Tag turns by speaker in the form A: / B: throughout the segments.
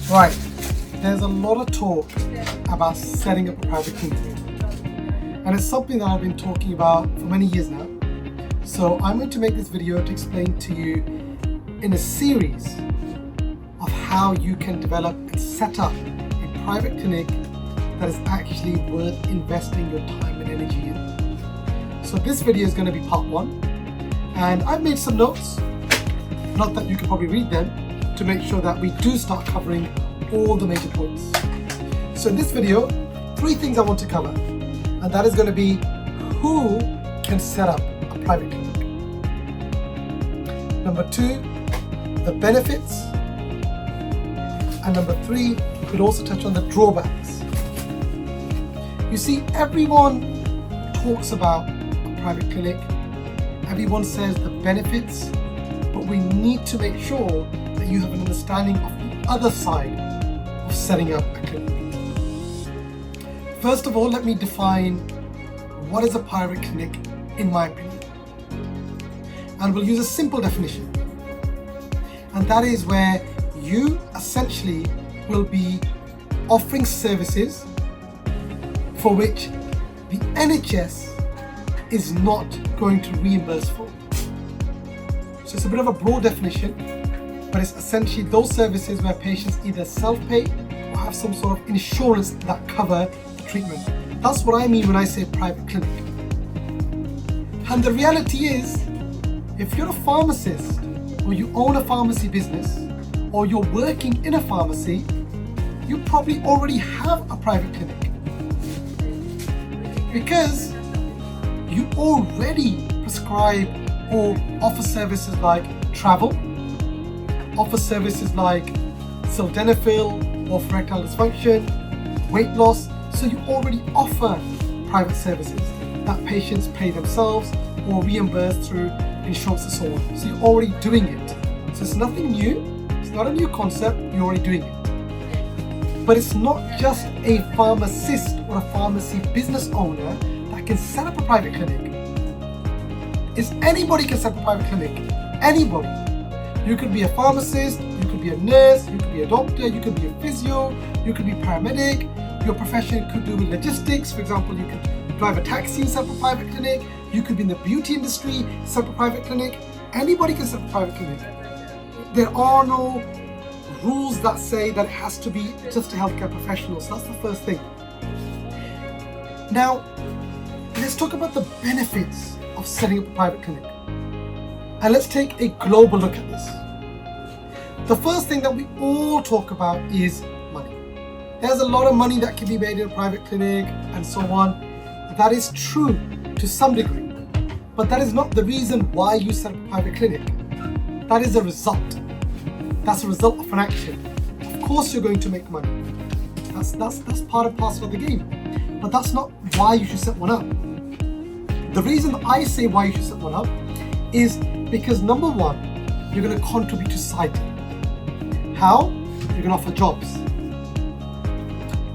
A: Right, there's a lot of talk about setting up a private clinic, and it's something that I've been talking about for many years now. So I'm going to make this video to explain to you in a series of how you can develop and set up a private clinic that is actually worth investing your time and energy in. So this video is going to be part one, and I've made some notes, not that you can probably read them, to make sure that we do start covering all the major points. So in this video, 3 things I want to cover, and that is going to be who can set up a private clinic. Number 2, the benefits. And number 3, we'll also touch on the drawbacks. You see, everyone talks about a private clinic, everyone says the benefits, but we need to make sure that you have an understanding of the other side of setting up a clinic. First of all, let me define what is a private clinic in my opinion. And we'll use a simple definition. And that is where you essentially will be offering services for which the NHS is not going to reimburse for. So it's a bit of a broad definition, but it's essentially those services where patients either self-pay or have some sort of insurance that cover the treatment. That's what I mean when I say private clinic. And the reality is, if you're a pharmacist or you own a pharmacy business or you're working in a pharmacy, you probably already have a private clinic because you already prescribe or offer services like travel, offer services like sildenafil or for erectile dysfunction, weight loss. So you already offer private services that patients pay themselves or reimburse through insurance and so on. So you're already doing it. So it's nothing new, it's not a new concept, you're already doing it. But it's not just a pharmacist or a pharmacy business owner that can set up a private clinic. It's anybody can set up a private clinic. Anybody. You could be a pharmacist, you could be a nurse, you could be a doctor, you could be a physio, you could be a paramedic. Your profession could do with logistics. For example, you could drive a taxi and set up a private clinic. You could be in the beauty industry, set up a private clinic. Anybody can set up a private clinic. There are no rules that say that it has to be just a healthcare professional. So that's the first thing. Now, let's talk about the benefits of setting up a private clinic. And let's take a global look at this. The first thing that we all talk about is money. There's a lot of money that can be made in a private clinic and so on. That is true to some degree, but that is not the reason why you set up a private clinic. That is a result. That's a result of an action. Of course you're going to make money. That's part and parcel of the game. But that's not why you should set one up. The reason I say why you should set one up is because number 1, you're going to contribute to society. How? You're going to offer jobs.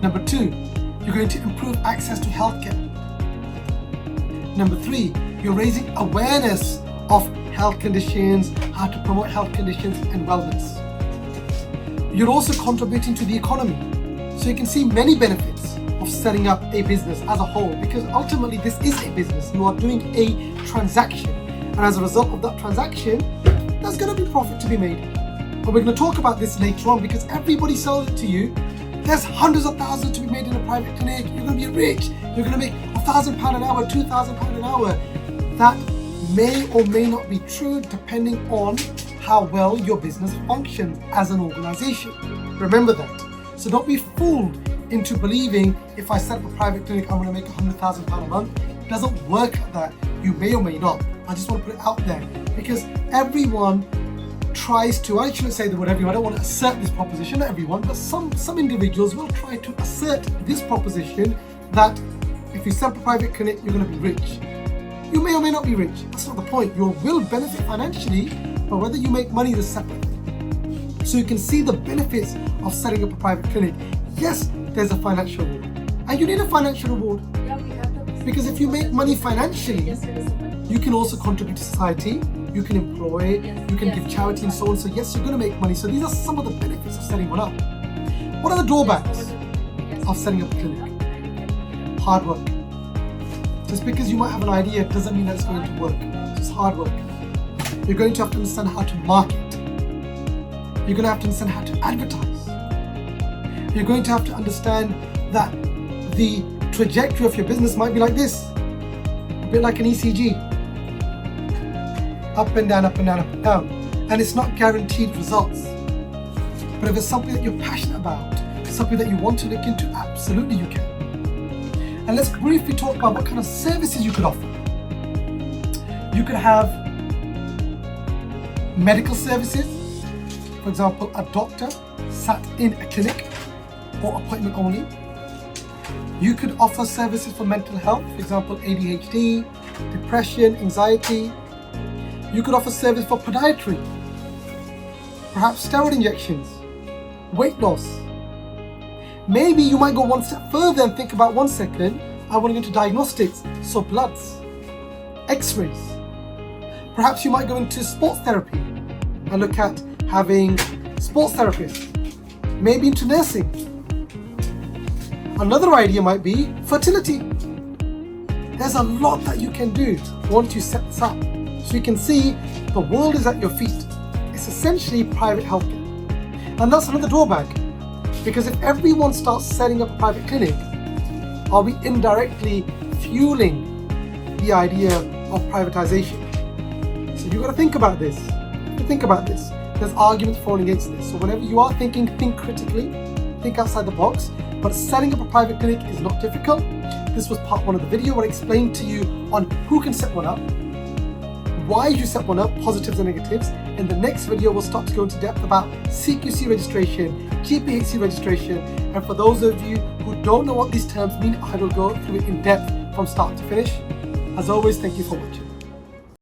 A: Number 2, you're going to improve access to healthcare. Number 3, you're raising awareness of health conditions, how to promote health conditions and wellness. You're also contributing to the economy. So you can see many benefits of setting up a business as a whole, because ultimately this is a business. You are doing a transaction. And as a result of that transaction, there's going to be profit to be made. But we're going to talk about this later on because everybody sells it to you. There's hundreds of thousands to be made in a private clinic. You're going to be rich. You're going to make £1,000 an hour, £2,000 an hour. That may or may not be true depending on how well your business functions as an organization. Remember that. So don't be fooled into believing if I set up a private clinic, I'm going to make £100,000 a month. It doesn't work like that. You may or may not. I just want to put it out there because everyone tries to, I shouldn't say the word everyone, I don't want to assert this proposition, not everyone, but some individuals will try to assert this proposition that if you set up a private clinic, you're going to be rich. You may or may not be rich. That's not the point. You will benefit financially, but whether you make money is separate. So you can see the benefits of setting up a private clinic. Yes, there's a financial reward. And you need a financial reward. Because if you make money financially, you can also contribute to society, you can employ, you can give charity and so on. So yes, you're going to make money. So these are some of the benefits of setting one up. What are the drawbacks of setting up a clinic? Hard work. Just because you might have an idea doesn't mean that it's going to work. It's hard work. You're going to have to understand how to market. You're going to have to understand how to advertise. You're going to have to understand that the trajectory of your business might be like this, a bit like an ECG, up and down, up and down, up and down, and it's not guaranteed results. But if it's something that you're passionate about, something that you want to look into, absolutely you can. And let's briefly talk about what kind of services you could offer. You could have medical services, for example, a doctor sat in a clinic or appointment only. You could offer services for mental health, for example, ADHD, depression, anxiety. You could offer service for podiatry, perhaps steroid injections, weight loss. Maybe you might go one step further and think about, 1 second, I want to go into diagnostics, so bloods, x-rays. Perhaps you might go into sports therapy and look at having sports therapists, maybe into nursing. Another idea might be fertility. There's a lot that you can do once you set this up. So you can see the world is at your feet. It's essentially private healthcare. And that's another drawback, because if everyone starts setting up a private clinic, are we indirectly fueling the idea of privatization? So you've got to think about this. There's arguments for and against this. So whenever you are thinking, think critically, think outside the box. But setting up a private clinic is not difficult. This was part 1 of the video where I explained to you on who can set one up, why you set one up, positives and negatives. In the next video, we'll start to go into depth about CQC registration, GPHC registration, and for those of you who don't know what these terms mean, I will go through it in depth from start to finish. As always, thank you for watching.